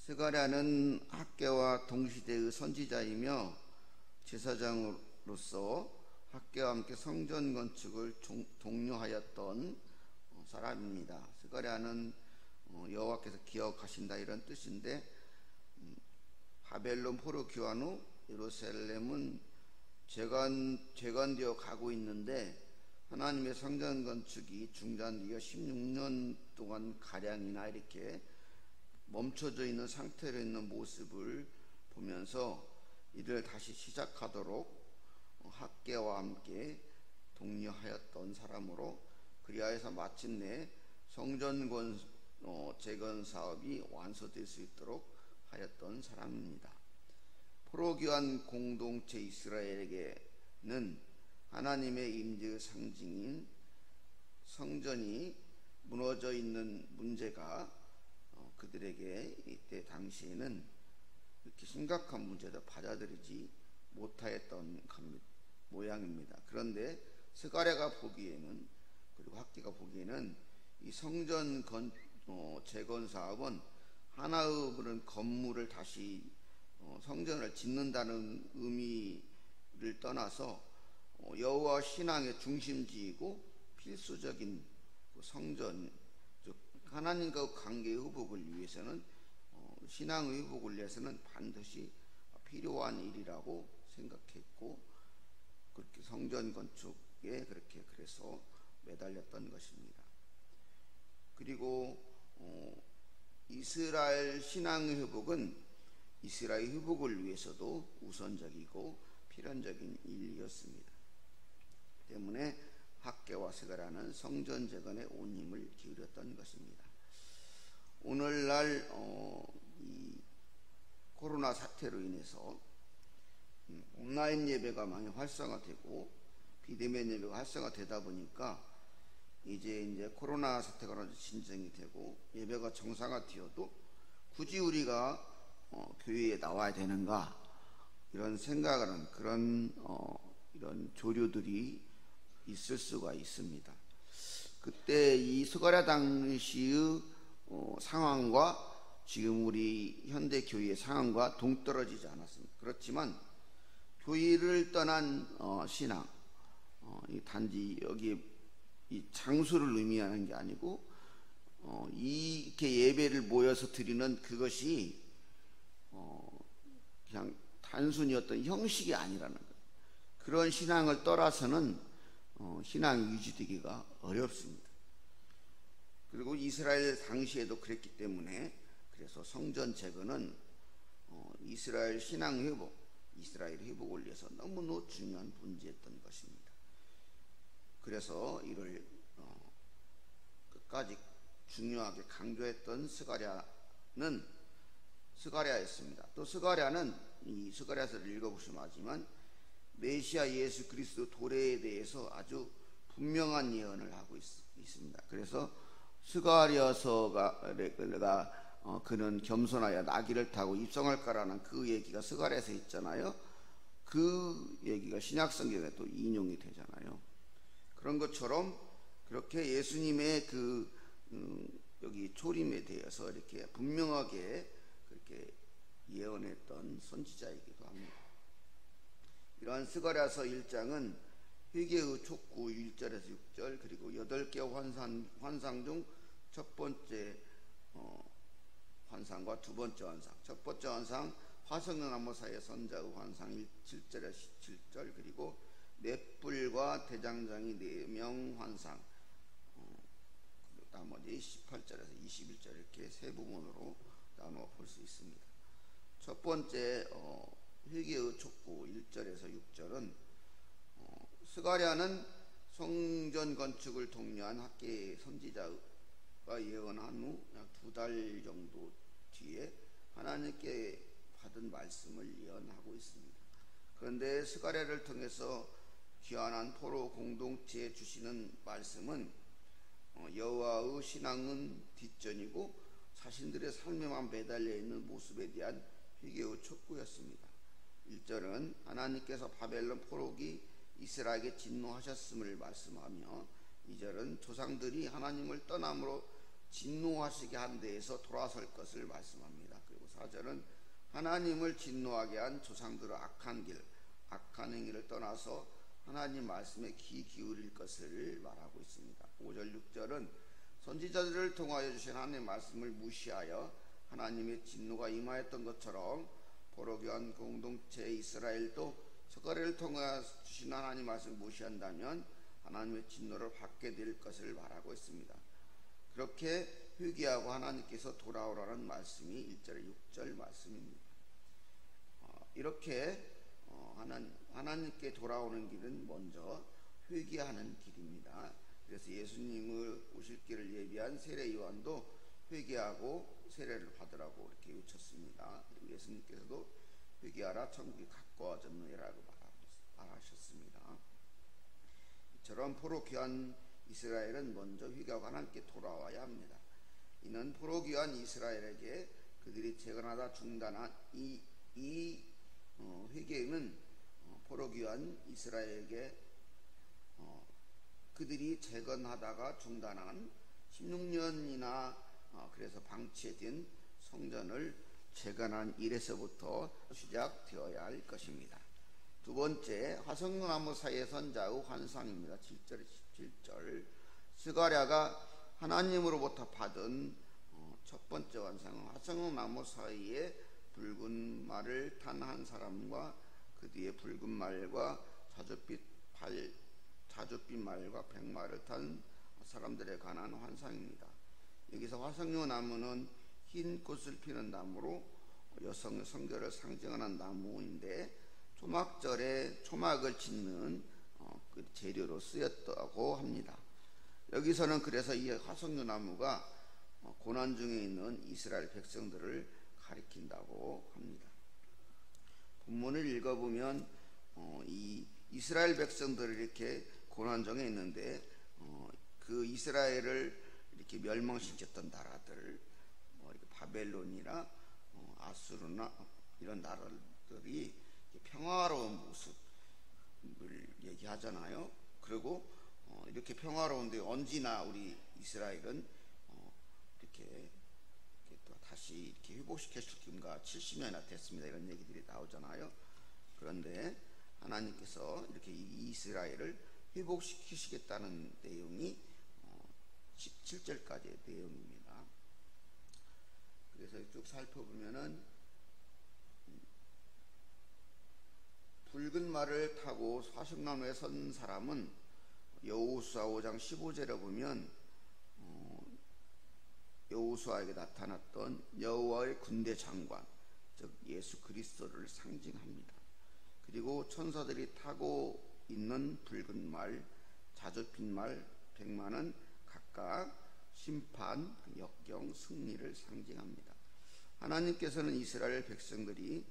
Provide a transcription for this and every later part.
스가랴는 학개와 동시대의 선지자이며 제사장으로서 학개와 함께 성전 건축을 독려하였던 사람입니다. 스가랴는 여호와께서 기억하신다 이런 뜻인데, 바벨론 포로 귀환 후 예루살렘은 재건되어 가고 있는데 하나님의 성전 건축이 중단되어 16년 동안 가량이나 이렇게 멈춰져 있는 상태로 있는 모습을 보면서 이를 다시 시작하도록 학개와 함께 독려하였던 사람으로, 그리하여서 마침내 성전 재건 사업이 완수될 수 있도록 하였던 사람입니다. 포로귀환 공동체 이스라엘에게는 하나님의 임재의 상징인 성전이 무너져 있는 문제가 그들에게 이때 당시에는 이렇게 심각한 문제도 받아들이지 못하였던 모양입니다. 그런데 스가랴가 보기에는, 그리고 학개가 보기에는 이 성전 재건 사업은 하나의 그런 건물을 다시 성전을 짓는다는 의미를 떠나서 여호와 신앙의 중심지이고 필수적인 성전, 즉 하나님과 관계의 회복을 위해서는, 신앙의 회복을 위해서는 반드시 필요한 일이라고 생각했고, 그렇게 성전 건축에 그래서 매달렸던 것입니다. 그리고 이스라엘 신앙의 회복은 이스라엘 회복을 위해서도 우선적이고 필연적인 일이었습니다. 때문에 학개와 스가랴는 성전 재건에 온 힘을 기울였던 것입니다. 오늘날 이 코로나 사태로 인해서 온라인 예배가 많이 활성화되고 비대면 예배가 활성화되다 보니까 이제 코로나 사태가 진정이 되고 예배가 정상화되어도 굳이 우리가 교회에 나와야 되는가, 이런 생각을 하는 그런 이런 조류들이 있을 수가 있습니다. 그때 이 스가랴 당시의 상황과 지금 우리 현대 교회의 상황과 동떨어지지 않았습니다. 그렇지만 교회를 떠난 신앙, 단지 여기 이 장소를 의미하는 게 아니고 이렇게 예배를 모여서 드리는 그것이 그냥 단순히 어떤 형식이 아니라는 거예요. 그런 신앙을 떠나서는 신앙이 유지되기가 어렵습니다. 그리고 이스라엘 당시에도 그랬기 때문에, 그래서 성전 재건은 이스라엘 신앙 회복, 이스라엘 회복을 위해서 너무나 중요한 문제였던 것입니다. 그래서 이를 끝까지 중요하게 강조했던 스가랴였습니다. 또 스가랴는 이 스가랴서를 읽어보시면 알지만 메시아 예수 그리스도 도래에 대해서 아주 분명한 예언을 하고 있습니다. 그래서 스가랴서가 그는 겸손하여 나귀를 타고 입성할까라는 그 얘기가 스가랴에서 있잖아요. 그 얘기가 신약성경에 또 인용이 되잖아요. 그런 것처럼 그렇게 예수님의 여기 초림에 대해서 이렇게 분명하게 그렇게 예언했던 선지자이기도 합니다. 이러한 스가랴서 1장은 회개의 촉구 1절에서 6절, 그리고 8개 환상 중 첫 번째 환상과 두 번째 환상. 첫 번째 환상 화성나무 사이의 선자의 환상 7절에서 17절, 그리고 넷불과 대장장이 4명 환상, 나머지 18절에서 21절 이렇게 세 부분으로 나누어 볼 수 있습니다. 첫 번째 회개의 촉구 1절에서 6절은 스가랴는 성전 건축을 독려한 학개의 선지자가 예언한 후 약 2달 정도 뒤에 하나님께 받은 말씀을 예언하고 있습니다. 그런데 스가랴를 통해서 귀환한 포로 공동체에 주시는 말씀은 여호와의 신앙은 뒷전이고 자신들의 삶에만 매달려 있는 모습에 대한 회개의 촉구였습니다. 1절은 하나님께서 바벨론 포로기 이스라엘에게 진노하셨음을 말씀하며, 2절은 조상들이 하나님을 떠남으로 진노하시게 한 데에서 돌아설 것을 말씀합니다. 그리고 4절은 하나님을 진노하게 한 조상들의 악한 길, 악한 행위를 떠나서 하나님 말씀에 귀 기울일 것을 말하고 있습니다. 5절 6절은 선지자들을 통하여 주신 하나님의 말씀을 무시하여 하나님의 진노가 임하였던 것처럼 포로교한 공동체 이스라엘도 스가랴를 통하여 주신 하나님 말씀을 무시한다면 하나님의 진노를 받게 될 것을 말하고 있습니다. 그렇게 회개하고 하나님께서 돌아오라는 말씀이 1절 6절 말씀입니다. 이렇게 하나님께 돌아오는 길은 먼저 회개하는 길입니다. 그래서 예수님을 오실 길을 예비한 세례 요한도 회개하고 세례를 받으라고 이렇게 외쳤습니다. 그리고 예수님께서도 회개하라 천국이 가까워졌느니라고 말하셨습니다. 이처럼 포로 귀한 이스라엘은 먼저 회개하고 하나님께 돌아와야 합니다. 이는 포로 귀한 이스라엘에게 그들이 재건하다 중단한 이 회개는 포로 귀한 이스라엘에게 그들이 재건하다가 중단한 16년이나 그래서 방치된 성전을 재건한 일에서부터 시작되어야 할 것입니다. 두 번째, 화성나무 사이의 선자의 환상입니다. 7절 17절. 스가랴가 하나님으로부터 받은 첫 번째 환상은 화성나무 사이에 붉은 말을 탄 한 사람과 그 뒤에 붉은 말과 자줏빛 말과 백말을 탄 사람들에 관한 환상입니다. 여기서 화석류 나무는 흰 꽃을 피는 나무로 여성의 성결을 상징하는 나무인데 초막절에 초막을 짓는 그 재료로 쓰였다고 합니다. 여기서는 그래서 이 화석류 나무가 고난 중에 있는 이스라엘 백성들을 가리킨다고 합니다. 본문을 읽어보면 이 이스라엘 백성들이 이렇게 고난 중에 있는데 그 이스라엘을 이렇게 멸망시켰던 나라들, 바벨론이나 아수르나 이런 나라들이 평화로운 모습을 얘기하잖아요. 그리고 이렇게 평화로운데 언제나 우리 이스라엘은 이렇게 또 다시 이렇게 회복시켰을 기가 70년이나 됐습니다. 이런 얘기들이 나오잖아요. 그런데 하나님께서 이렇게 이스라엘을 회복시키시겠다는 내용이 17절까지의 내용입니다. 그래서 쭉 살펴보면은 붉은 말을 타고 화석나무에 선 사람은 여호수아 5장 15절에 보면 여호수아에게 나타났던 여호와의 군대 장관, 즉 예수 그리스도를 상징합니다. 그리고 천사들이 타고 있는 붉은 말, 자줏빛 말, 백만은 각각 심판, 역경, 승리를 상징합니다. 하나님께서는 이스라엘 백성들이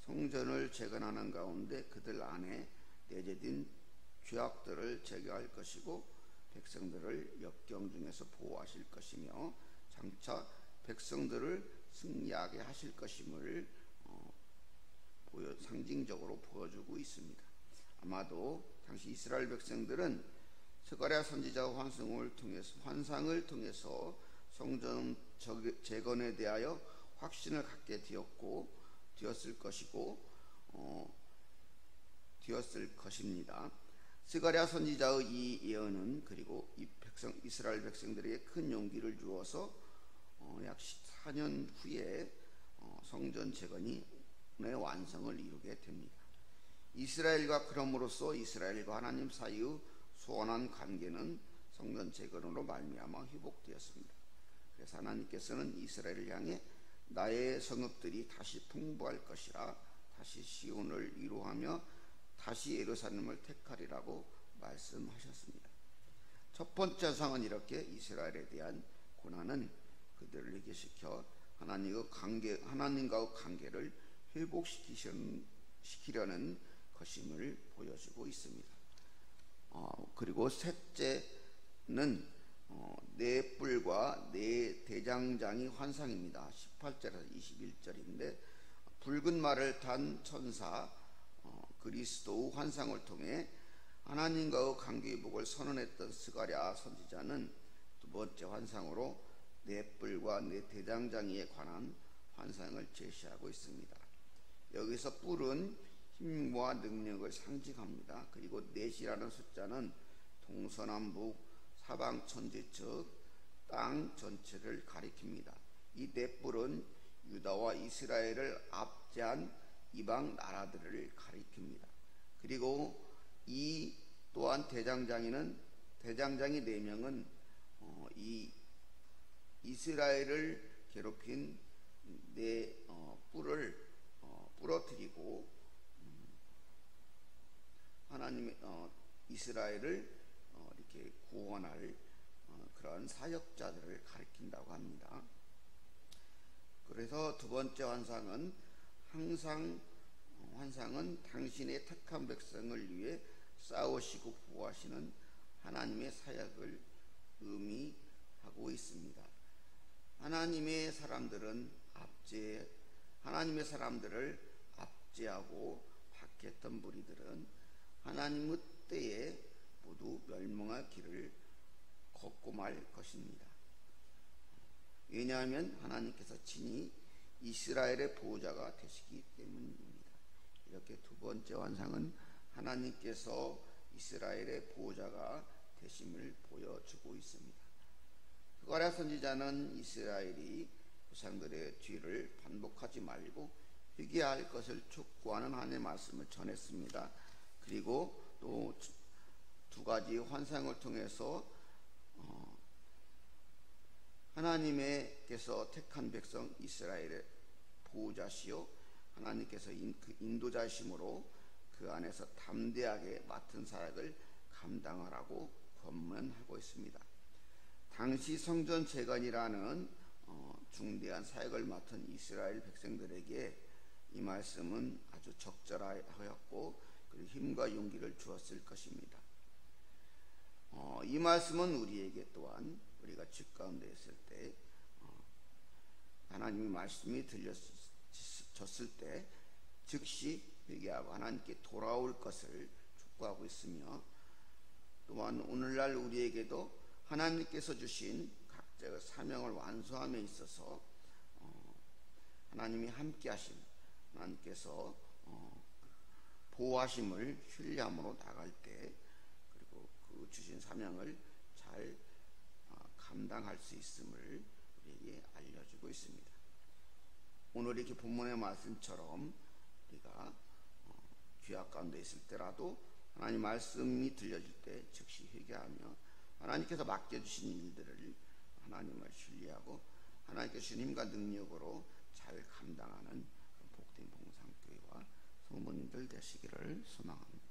성전을 재건하는 가운데 그들 안에 내재된 죄악들을 제거할 것이고 백성들을 역경 중에서 보호하실 것이며 장차 백성들을 승리하게 하실 것임을 상징적으로 보여주고 있습니다. 아마도 당시 이스라엘 백성들은 스가랴 선지자의 환상을 통해서 성전 재건에 대하여 확신을 갖게 되었을 것입니다. 스가랴 선지자의 이 예언은 그리고 이스라엘 백성들에게 큰 용기를 주어서 약 14년 후에 성전 재건이 완성을 이루게 됩니다. 이스라엘과 그럼으로써 이스라엘과 하나님 사이의 소원한 관계는 성전 재건으로 말미암아 회복되었습니다. 그래서 하나님께서는 이스라엘을 향해 나의 성읍들이 다시 풍부할 것이라 다시 시온을 위로하며 다시 예루살렘을 택하리라고 말씀하셨습니다. 첫 번째 상은 이렇게 이스라엘에 대한 고난은 그들을 회개시켜 하나님과의 관계를 회복시키려는 것임을 보여주고 있습니다. 그리고 셋째는 네 뿔과 네 대장장이 환상입니다. 18절에서 21절인데 붉은 말을 탄 천사 그리스도의 환상을 통해 하나님과의 관계 회복을 선언했던 스가랴 선지자는 두 번째 환상으로 네 뿔과 네 대장장이에 관한 환상을 제시하고 있습니다. 여기서 뿔은 힘과 능력을 상징합니다. 그리고 넷이라는 숫자는 동서남북 사방천지 즉 땅 전체를 가리킵니다. 이 넷뿔은 유다와 이스라엘을 압제한 이방 나라들을 가리킵니다. 그리고 이 또한 대장장이 4명은 이 이스라엘을 괴롭힌 뿔을 부러뜨리고 하나님의 이스라엘을 이렇게 구원할 그런 사역자들을 가리킨다고 합니다. 그래서 두 번째 환상은 당신의 택한 백성을 위해 싸우시고 구하시는 하나님의 사역을 의미하고 있습니다. 하나님의 사람들을 압제하고 박했던 무리들은 하나님의 때에 모두 멸망할 길을 걷고 말 것입니다. 왜냐하면 하나님께서 친히 이스라엘의 보호자가 되시기 때문입니다. 이렇게 두 번째 환상은 하나님께서 이스라엘의 보호자가 되심을 보여주고 있습니다. 스가랴 선지자는 이스라엘이 조상들의 죄를 반복하지 말고 회개할 것을 촉구하는 하나님의 말씀을 전했습니다. 그리고 또 두 가지 환상을 통해서 하나님께서 택한 백성 이스라엘의 보호자시요 하나님께서 그 인도자심으로 그 안에서 담대하게 맡은 사역을 감당하라고 권면하고 있습니다. 당시 성전 재건이라는 중대한 사역을 맡은 이스라엘 백성들에게 이 말씀은 아주 적절하였고 그리고 힘과 용기를 주었을 것입니다. 이 말씀은 우리에게 또한 우리가 집 가운데 있을 때 하나님의 말씀이 들려졌을 때 즉시 회개하고 하나님께 돌아올 것을 촉구하고 있으며 또한 오늘날 우리에게도 하나님께서 주신 각자의 사명을 완수함에 있어서 하나님이 함께하심, 하나님께서 보호하심을 신뢰함으로 나갈 때 그리고 그 주신 사명을 잘 감당할 수 있음을 우리에게 알려주고 있습니다. 오늘 이렇게 본문의 말씀처럼 우리가 죄악 가운데 있을 때라도 하나님 말씀이 들려질 때 즉시 회개하며 하나님께서 맡겨주신 일들을 하나님을 신뢰하고 하나님께서 주신 힘과 능력으로 잘 감당하는 복된 봉상교회와 성도님들 되시기를 소망합니다.